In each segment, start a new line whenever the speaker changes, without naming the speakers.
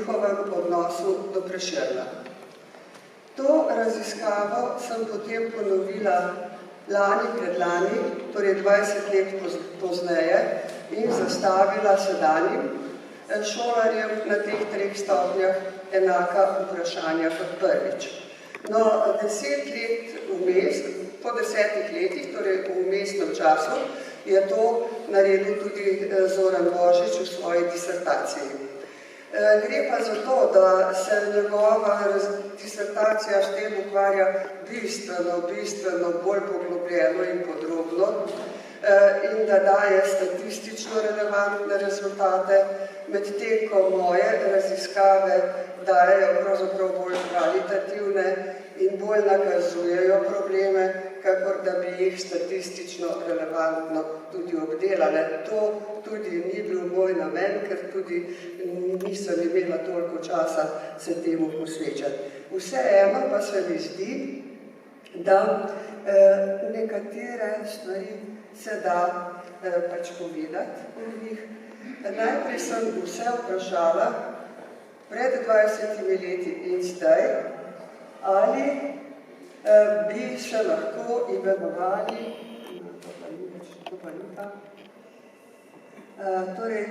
njihovem odnosu do Prešerna. To raziskavo sem potem ponovila lani predlani, torej 20 let pozneje, in zastavila sedanjim šolarjem na teh 3 stopnjah enaka vprašanja kot prvič. No, 10 let vmes, po 10 letih, torej v vmesnem času, je to naredil tudi Zoran Božič v svoji disertaciji. Gre pa za to, da se njegova disertacija s tem ukvarja bistveno bolj poglobljeno in podrobno in da daje statistično relevantne rezultate, medtem ko moje raziskave dajejo pravzaprav bolj kvalitativne in bolj nakazujejo probleme, kakor da bi jih statistično relevantno tudi obdelale. To tudi ni bil moj namen, ker tudi nisem imela toliko časa se temu posvečati. Vseeno pa se mi zdi, da nekatere stvari se da pač povedati o njih. Najprej sem vse vprašala pred 20 leti in zdaj, ali bi se lahko imenovali, torej,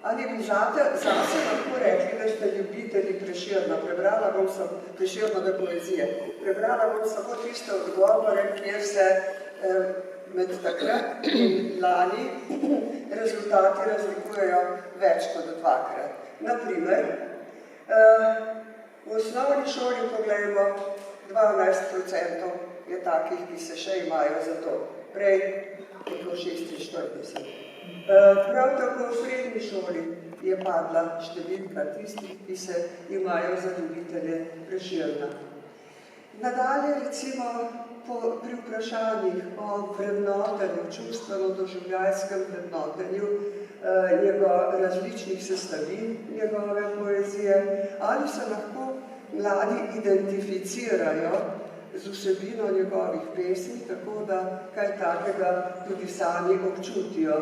ali bi zase lahko rekli, da ste ljubitelji Prešerna. Prebrala bom Prešernove poezije. Prebrala bom samo tiste odgovore, kjer se med takrat in lani rezultati razlikujejo več kot 2-krat. Naprimer, v osnovni šoli, poglejmo, 12% je takih, ki se še imajo za to. Prej je to 46. Prav tako v srednji šoli je padla številka tistih, ki se imajo za ljubitelje Prešerna. Nadalje, recimo, pri vprašanjih o vrednotenju, čustveno-doživljajskem vrednotenju različnih sestavin njegove poezije, ali se lahko mladi identificirajo z vsebino njegovih pesmi, tako da kaj takega tudi sami občutijo.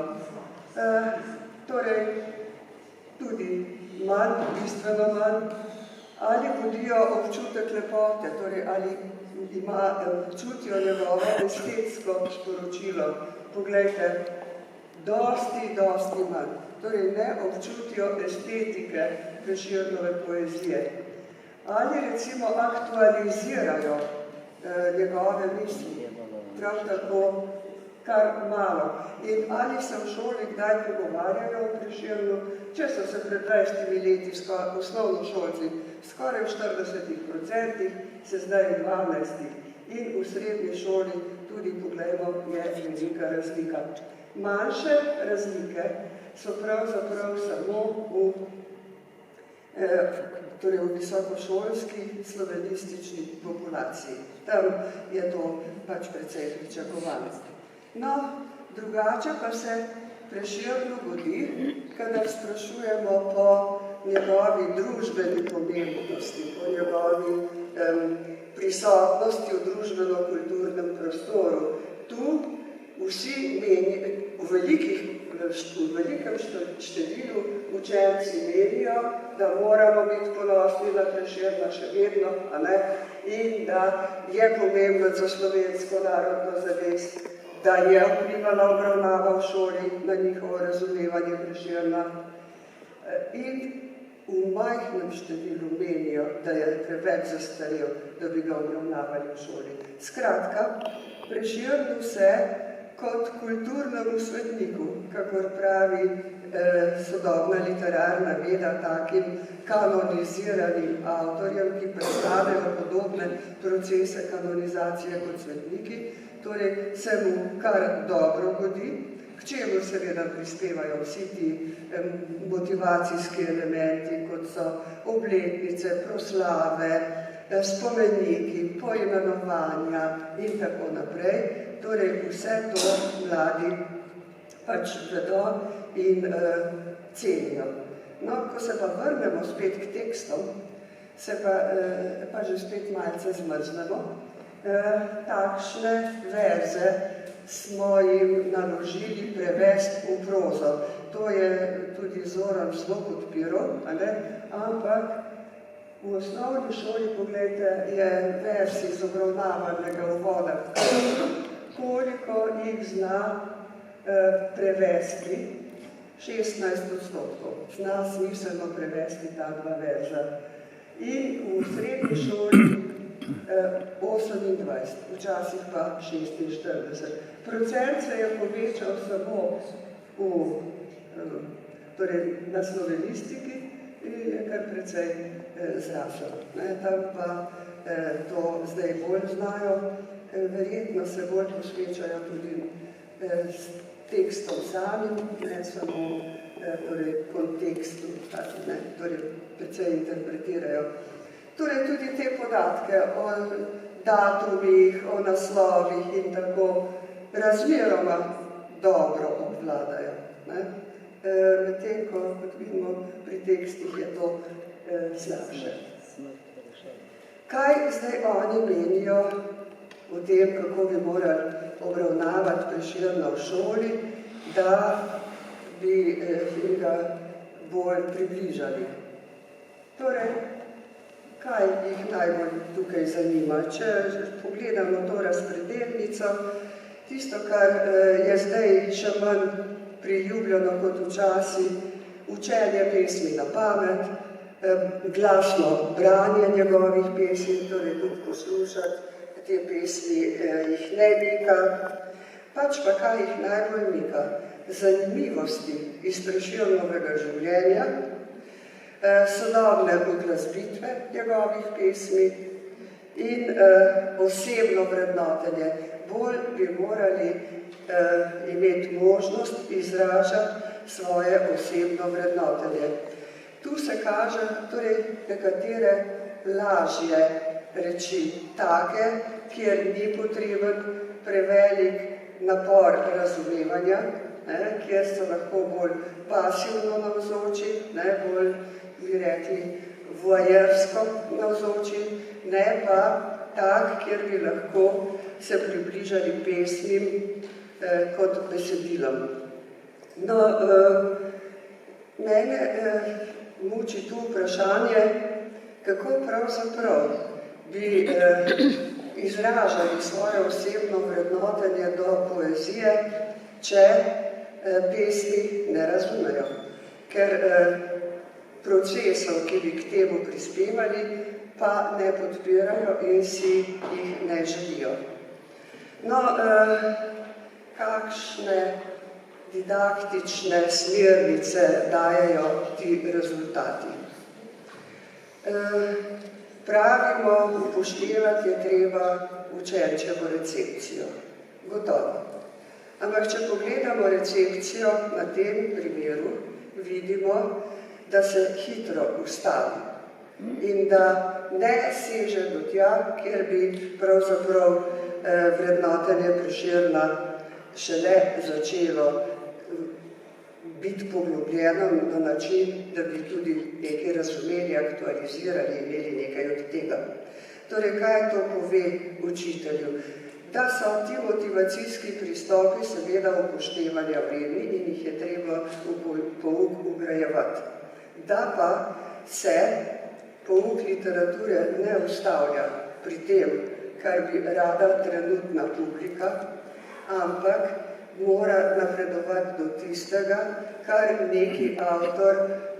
Torej, tudi manj, bistveno manj, ali budijo občutek lepote, torej ali čutijo njegovo estetsko sporočilo. Poglejte, dosti manj. Torej ne občutijo estetike Prešernove poezije. Ali recimo aktualizirajo njegove misli. Prav tako kar malo. In ali se v šoli kdaj pogovarjajo o Prešernu, če so se pred 20 leti osnovnošolci skoraj v 40%, se zdaj v 12%. In v srednji šoli tudi, poglejmo, je velika razlika. Manjše razlike so pravzaprav samo v visokošolski slovenistični populaciji. Tam je to pač precej pričakovano. No, drugače pa se Prešernu godi, kadar sprašujemo po njegovi družbeni pomembnosti, po njegovi prisotnosti v družbeno-kulturnem prostoru. Tu vsi v velikem številu učenci menijo, da moramo biti ponosni na Prešerna še vedno, in da je pomembno za slovensko narodno zavest, da je vplivala obravnava v šoli na njihovo razumevanje Prešerna. In v majhnem številu menijo, da je preveč zastarel, da bi ga obravnavali v šoli. Skratka, Prešernu se kot kulturnemu svetniku, kakor pravi sodobna literarna veda, takim kanoniziranim avtorjem, ki predstavljajo podobne procese kanonizacije kot svetniki, torej se mu kar dobro godi, k čemu seveda prispevajo vsi ti motivacijski elementi, kot so obletnice, proslave, spomeniki, poimenovanja in tako naprej. Torej vse to mladi pač vedo in cenijo. No, ko se pa vrnemo spet k tekstom, se pa že spet malce zmrznemo. Takšne verze smo jim naložili prevesti v prozo. To je tudi tudi Zoran zelo podpiral, ampak v osnovni šoli, poglejte, je vers iz obravnavanega uvoda, koliko jih zna prevesti, 16%, zna smiselno prevesti ta dva verza. In v srednji šoli 28, včasih pa 46. Procent se je povečal samo na slovenistiki in je kar precej zrasel. Tam pa to zdaj bolj znajo, verjetno se bolj posvečajo tudi s tekstom samim, ne samo kontekstu, precej interpretirajo. Torej tudi te podatke o datumih, o naslovih in tako razmeroma dobro obvladajo. Medtem, ko kot vidimo pri tekstih je to slabše. Kaj zdaj oni menijo o tem, kako bi morali obravnavati Prešerna v šoli, da bi ga bolj približali? Torej, kaj jih najbolj tukaj zanima? Če pogledamo to razpredelnico, tisto, kar je zdaj še manj priljubljeno kot včasih, učenje pesmi na pamet, glasno branje njegovih pesmi, torej tudi poslušati te pesmi jih ne mika, pač pa kaj jih najbolj mika? Zanimivosti iz Prešernovega življenja, sodobne uglasbitve njegovih pesmi in osebno vrednotenje. Bolj bi morali imeti možnost izražati svoje osebno vrednotenje. Tu se kaže torej nekatere lažje reči, take, kjer ni potreben prevelik napor razumevanja, kjer so lahko bolj pasivno navzoči, bolj, bi rekli, voajersko navzoči, ne pa tak, kjer bi lahko se približali pesmim kot besedilom. No, mene muči tu vprašanje, kako pravzaprav bi izražali svoje osebno vrednotenje do poezije, če pesmi ne razumejo, ker procesov, ki bi k temu prispevali, pa ne podpirajo in si jih ne želijo. No, kakšne didaktične smernice dajejo ti rezultati? Pravimo, upoštevati je treba učenčevo recepcijo. Gotovo. Ampak, če pogledamo recepcijo na tem primeru, vidimo, da se hitro ustavi in da ne seže do tja, kjer bi pravzaprav vrednotenje Prešerna šele začelo biti poglobljeno na način, da bi tudi nekaj razumeli, aktualizirali, imeli nekaj od tega. Torej, kaj to pove učitelju? Da so ti motivacijski pristopi seveda upoštevanja vredni in jih je treba v pouk ugrajevati. Da pa se pouk literature ne ustavlja pri tem, kar bi rada trenutna publika, ampak mora napredovati do tistega, kar neki avtor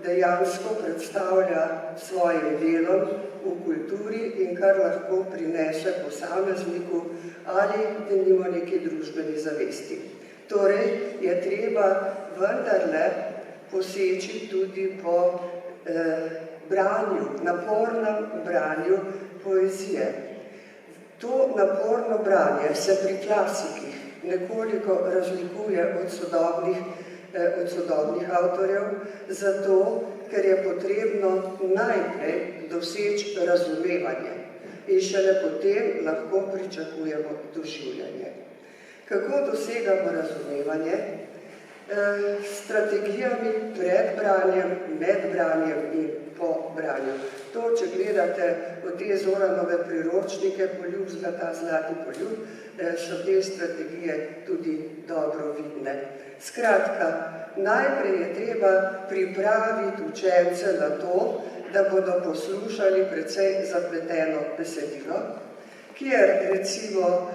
dejansko predstavlja svojim delom v kulturi in kar lahko prinese posamezniku ali denimo neki družbeni zavesti. Torej je treba vendarle poseči tudi po branju, napornem branju poezije. To naporno branje se pri klasikih nekoliko razlikuje od sodobnih avtorjev, zato, ker je potrebno najprej doseči razumevanje in šele potem lahko pričakujemo doživljanje. Kako dosegamo razumevanje? strategijami pred branjem, med branjem in po branju. To, če gledate v te Zoranove priročnike, Poljub zlata, zlati poljub, so te strategije tudi dobro vidne. Skratka, najprej je treba pripraviti učence na to, da bodo poslušali precej zapleteno besedilo, kjer recimo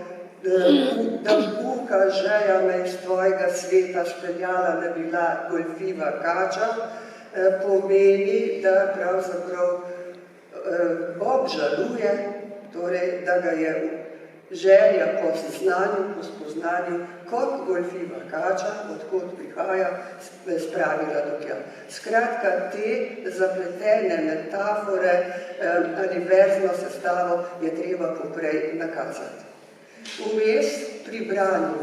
da Buka žeja me iz tvojega sveta speljala ne bila golfiva kača, pomeni, da pravzaprav obžaluje, torej, da ga je želja po znanju, po spoznanju, kot golfiva kača, odkot prihaja, spravila do tja. Skratka, te zapletene metafore ali verzno sestavo je treba poprej nakazati. Vmes pri branju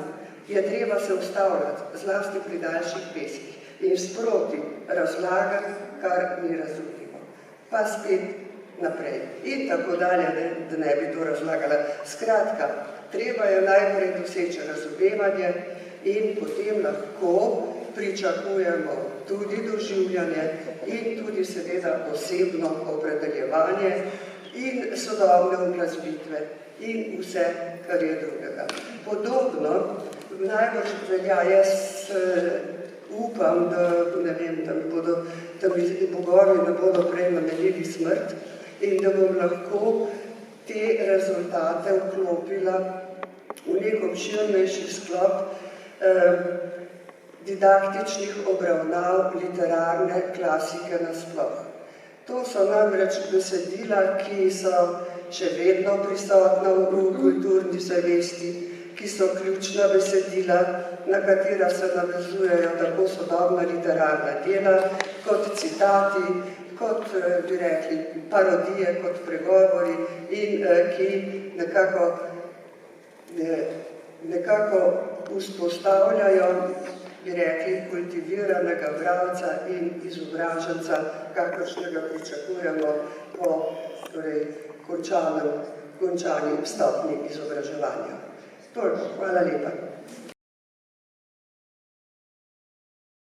je treba se ustavljati, zlasti pri daljših pesmih, in sproti razlagati, kar ni razumljivo. Pa spet naprej. In tako dalje, da ne bi to razlagala. Skratka, treba je najprej doseči razumevanje in potem lahko pričakujemo tudi doživljanje in tudi seveda osebno opredeljevanje in sodobne uglasbitve in vse, kar je drugega. Podobno najbolj velja, jaz upam, da mi bogovi ne bodo prej namenili smrt in da bom lahko te rezultate vklopila v nek obširnejši sklop didaktičnih obravnav literarne klasike nasploh. To so namreč besedila, ki so še vedno prisotna v kulturni zavesti, ki so ključna besedila, na katera se navezujejo tako sodobna literarna dela, kot citati, kot bi rekli parodije, kot pregovori in ki nekako vzpostavljajo, bi rekli, kultiviranega bralca in izobraženca, kakršnega pričakujemo po končani stopnji izobraževanja. Toliko, hvala lepa.